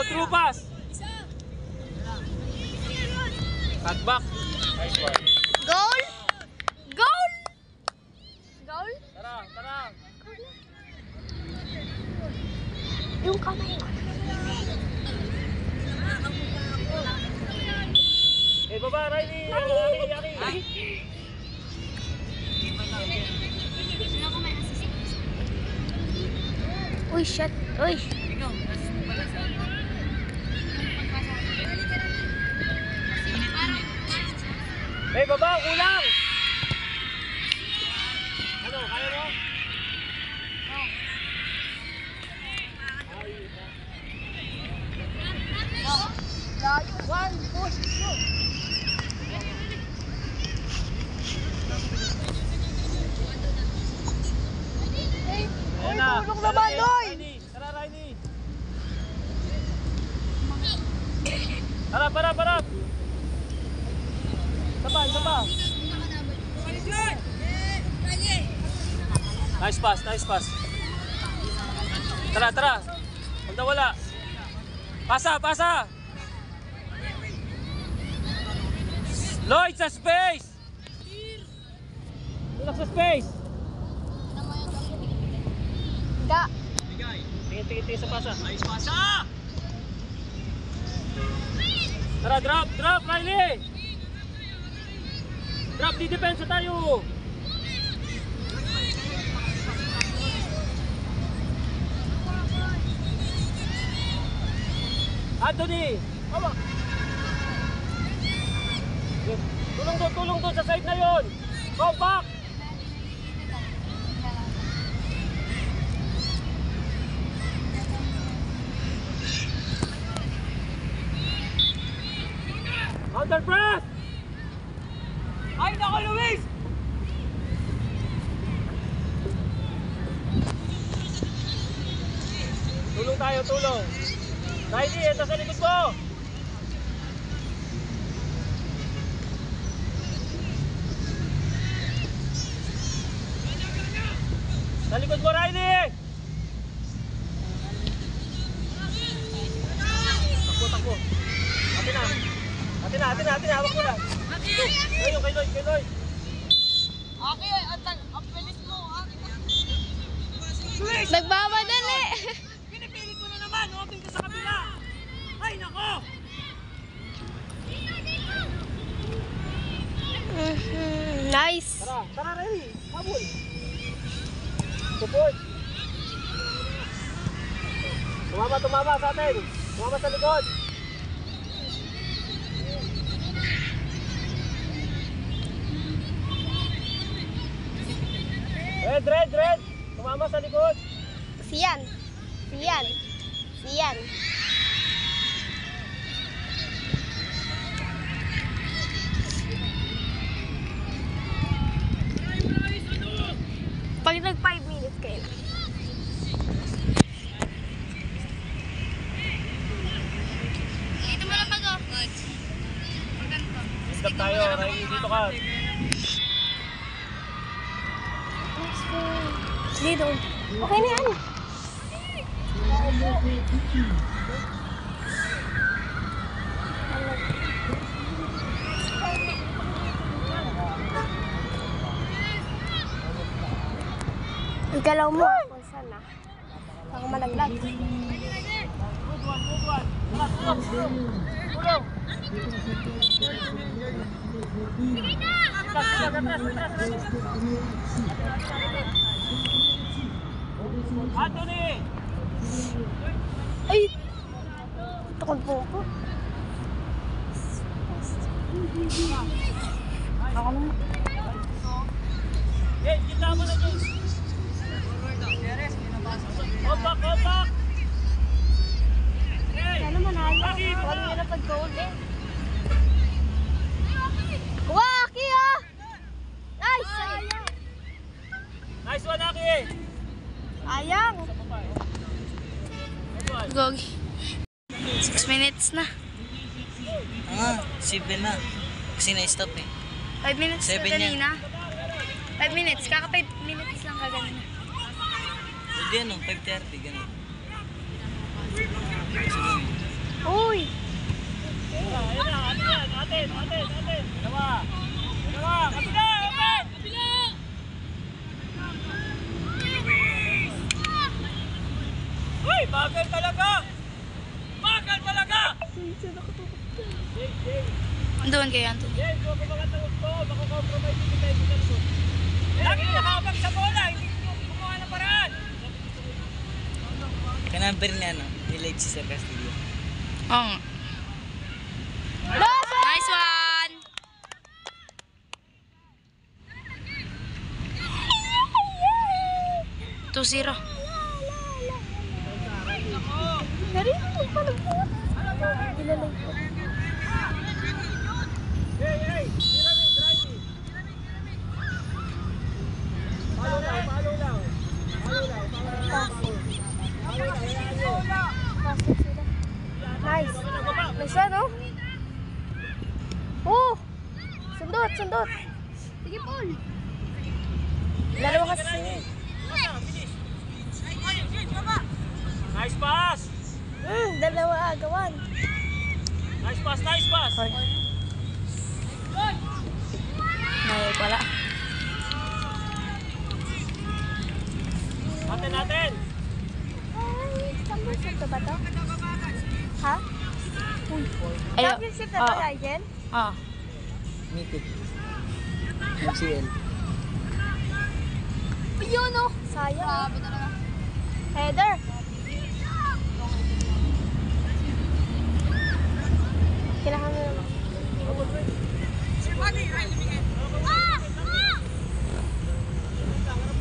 True pass. Cut back. Nice one. Goal! Goal! Goal? Tara. Yung kamay ko. Eh, baba, Riley. Yaki. Uy, shit. Uy. Eh, baba, kulang. Ano, kaya mo? One, push, shoot. Ayan na. Tulong naman, Noy! Tara, Riley. Para. Sapa. Nice pass. Tara. Huwag na wala. Pasa. Lloyd sa space. Tulak sa space. Da. Tingin sa pasa. Nice pasa. Tara, drop, Riley. Drop, di depensa tayo. Anthony. Tulong doon sa side na yon. Go back. Counter press! Ay, nako, Luis! Tulong. Riley, ito sa likod mo! Sa likod mo, Riley! Takbo. Atin na, hawak mo na. Ayun, kay Lloyd. Okay, ang pilis mo. Nagmamadali. Pinipilit ko na naman, open ka sa kabila. Ay, nako! Nice. Tara, Riley. Habol. Support. Tumama sa atin. Tumama sa likod. Red. Tumama sa likod. Siyan. Pag nag 5 minutes kayo. Dito mo na pag-off. Stop tayo, Riley. Dito ka. Dito. Okay na yan. Igalaw mo ako sana. Baka malaglag. Anthony! Ay! Takot po ako. Ako naman. Eh, gitna mo na dyan. Hold back! Sana manalo. Huwag nyo na pag-goal eh. Waki ah! Nice! Sayang! Nice one, Aki! Sayang! Gogi. 6 minutes na. 7 na. Kasi na-stop eh. 5 minutes na 7 yan. kanina. 5 minutes. Kaka 5 minutes lang kaganina. Hindi ano, 5:30, gano'n. Uy! Ayun na, atin. Dalawa, kabila, open! Uy, bagal talaga! Doon kayo, Anton. Yes, huwag ko mga tawag ko, makakompromise hindi tayo sa lusot. Lagi na nakabag sa bola, hindi ko kumuha ng paraan. Kanamper niya, no? Nilage si Sir Castillo. Oo. Nice one! Two zero. Narito mo pa ng buwan. Ilalay ko. Hey, driving. Follow lang. Pasok sila. Nice. Nice one, oh. Oh! Sundot. Sige, Paul. Laro kasi. Nice pass! Dalawa agawan. Nice pass! Nayo pala. Natin! Ito ba to? Ha? Ayo. Championship na to, Rigel? Oo. Mythic. MCL. Yun, oh. Sayang. Header. Kailangan mo naman.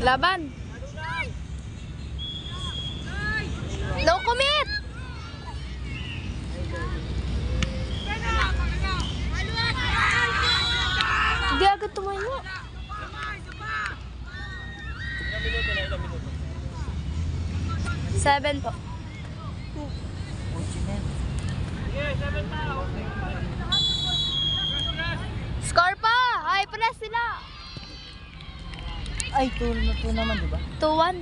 Laban. No commit! Hindi agad tumayo. Ilang minuto? 7 po. Sige, 7 pa. Score pa! Ay, press sila! Ay, 2 naman, di ba? 2-1.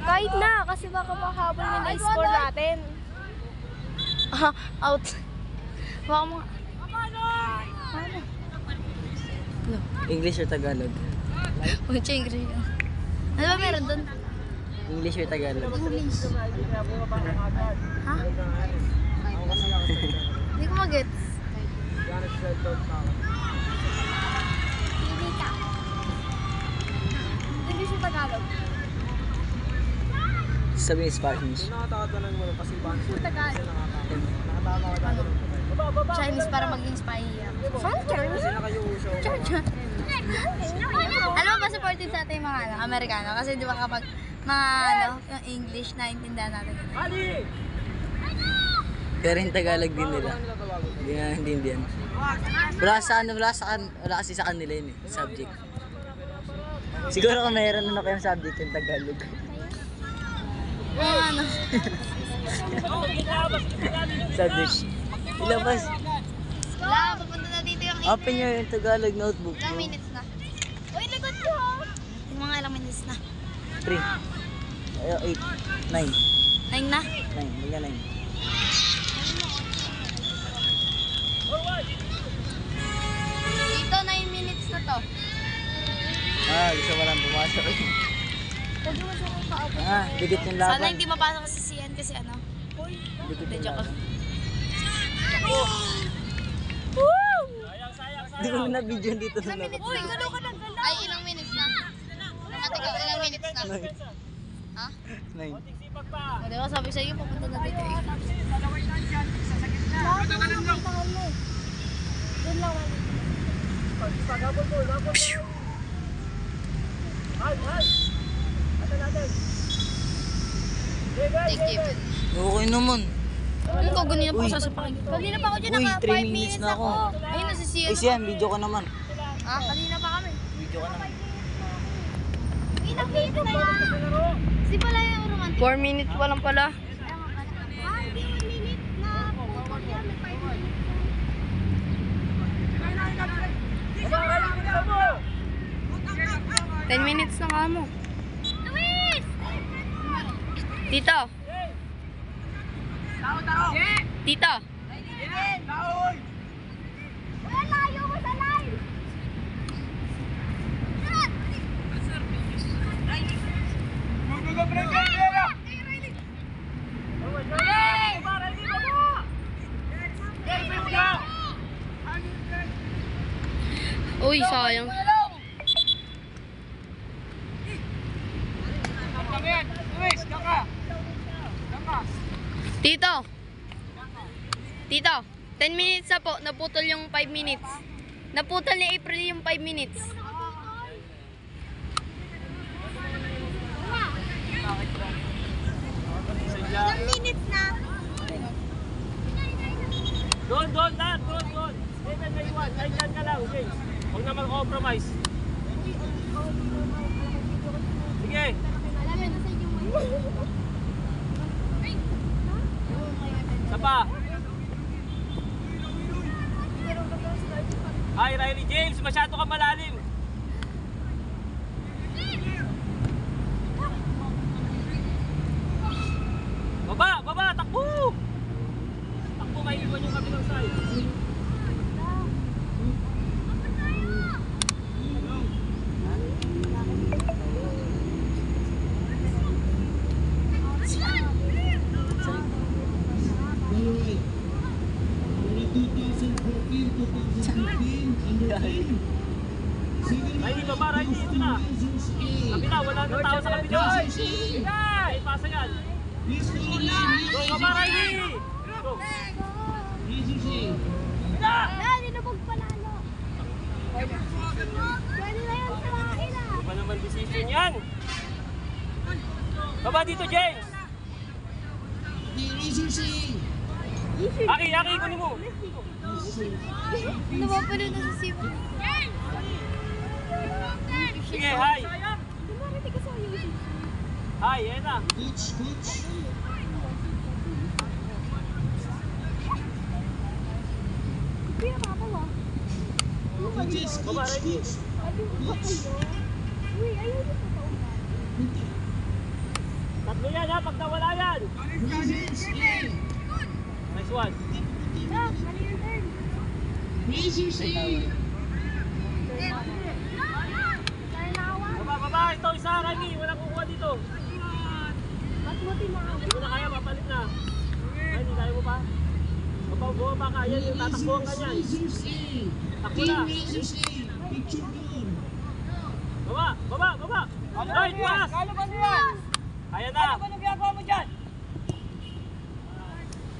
Kahit na, kasi baka makahabol nila yung score natin. Out. Baka mga... English or Tagalog? Mucha English. Ano ba meron doon? English or Tagalog? Ha? Hindi ko mag-gets. Hindi ka. Hindi siya Tagalog. Sabihin Spanish. Tagalog. Chinese para maging spy. Saan Chinese? Ano ba supported sa ating mga Amerikano? Kasi di ba kapag mga yung English na intindihan natin. Pero yung Tagalog din nila. Hindi yan. Wala kasi sa kanila yun eh, subject. Siguro kung mayroon na kayong subject yung Tagalog. Ano? Subject. Ilabas. Wala, papunta na dito yung Open yung Tagalog notebook. ilang minutes na. Uy, likod ko! Yung mga ilang minutes na. 3. 8. 9. 9 na? 9. Mga 9. Dito 9 minutes na to. Gusto mo lang pumasok eh. Huwag mo siya kung kaabot. Dikit yung Sana laban. hindi mapasok si CN kasi ano. Dikit Hindi, yung joke. laban. Sayang. Hindi ko na video dito na Uy, gano'n ka lang gano'n. Ay, ilang minutes na? Matikaw, ilang minutes na? Ha? 9. Sipag pa. O, diba sabi sa iyo, papunta na dito eh. Lahat ng mga tahan mo. Doon lang. Paghabol mo. Halt. Natin. Thank you. Okay naman. Ano ko, ganyan pa Uy. ako sasapakin. Kanina pa ako dyan, Uy, naka 3 5 minutes minutes na ako. Ayun, nasa siya. Uy, Sian, video ka naman. Ah, kanina pa kami. Video ka naman. Ilang minutes na yan? Di pala yung romantic. 4 minutes pa lang pala. Ah, hindi 1 minute na pupag yan. May 5 minutes. 10 minutes na nga mo. Luis! Tito. Tito. Wala, layo ko sa line! Uy, sayang. Tito. Tito. 10 minutes na po. Naputol yung 5 minutes. Naputol ni April yung 5 minutes. Ilang minutes na? Doon, dad, doon. Steven, may iwan. Ay, dyan ka lang, James. Huwag na mag-compromise. Sige. Isa pa. Ay, Riley James, masyado ka malalim. Baba, takbo! Takbo, may iwan yung kabilang side. Riley, baba, Riley, ito na. Kabila, wala nang tao sa kabila. Ay, pasa yan. Go, baba, Riley! Go. Dali na magpanalo. Pwede na yan sa ila. Iba naman decision yan. Baba dito, James. Aki, kunin mo. Napapalo na sa sipa. Sige, hi. Hi, yan na. Baba, Riley. Tatlo yan ha, pag nawala yan. Nice one. Baba, ito isa, Riley. Walang kukuha dito. Hindi ko na kaya, mapalit na. Ay, hindi kaya mo pa. Baba ka, yan yung tatakbuhan ka niyan. Takbo na. Baba. Right, pass. Kaya na. Anong ginagawa mo dyan?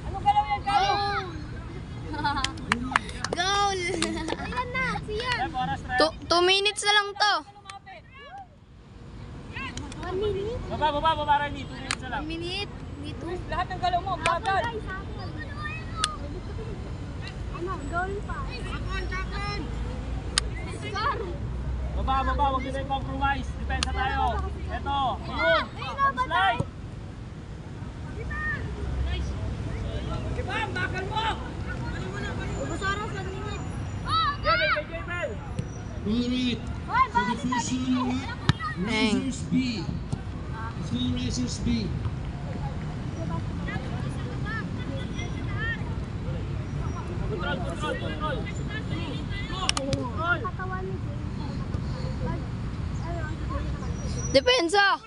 Anong galaw yan, Kalo? Goal! Ayan na, siyan. 2 minutes na lang to. 1 minute. Baba, Riley. 2 minutes na lang. 1 minute. Dito. Lahat ng galaw mo, bagal. Ano, goal pa. Score. Baba, huwag nyo na i-compromise. Depensa tayo. Eto, yun. Slide. Kibam, bakal mo! Ubus oras, 1 minute. Jebel, kay Jebel. Alright, Hoy, for the first solo, Racers B. Let's go Racers B. Control. Katawan ni Depensa.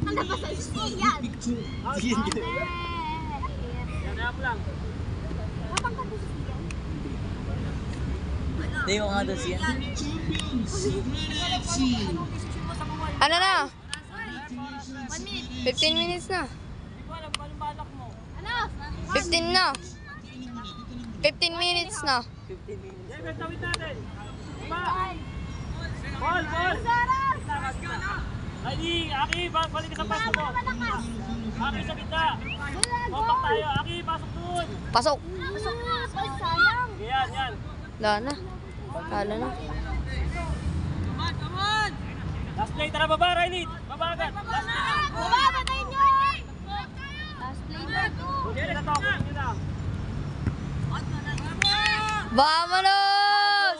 Ano ba sa siyan? Picture. Yan lang. Kapag ka sa siyan? Hindi ko nga daw Sian. Champions, Red FC. Ano na? 1 minute. 15 minutes na. Hindi ko alam kung anong balak mo. Ano? 15 na. 15 minutes na. Jebel, tawid natin. Ball. Oras! Riley, Aki, balik ka sa pass mo. kayo sa gitna. Compact tayo. Aki, pasok doon. Pasok. Sayang. Yan, yan. Wala na. Wala na. Last play, tara baba, Riley. Baba agad. Last play. Baba, patayin nyo! Last play na. Kunin nyo na to, kunin nyo na. Vámonos!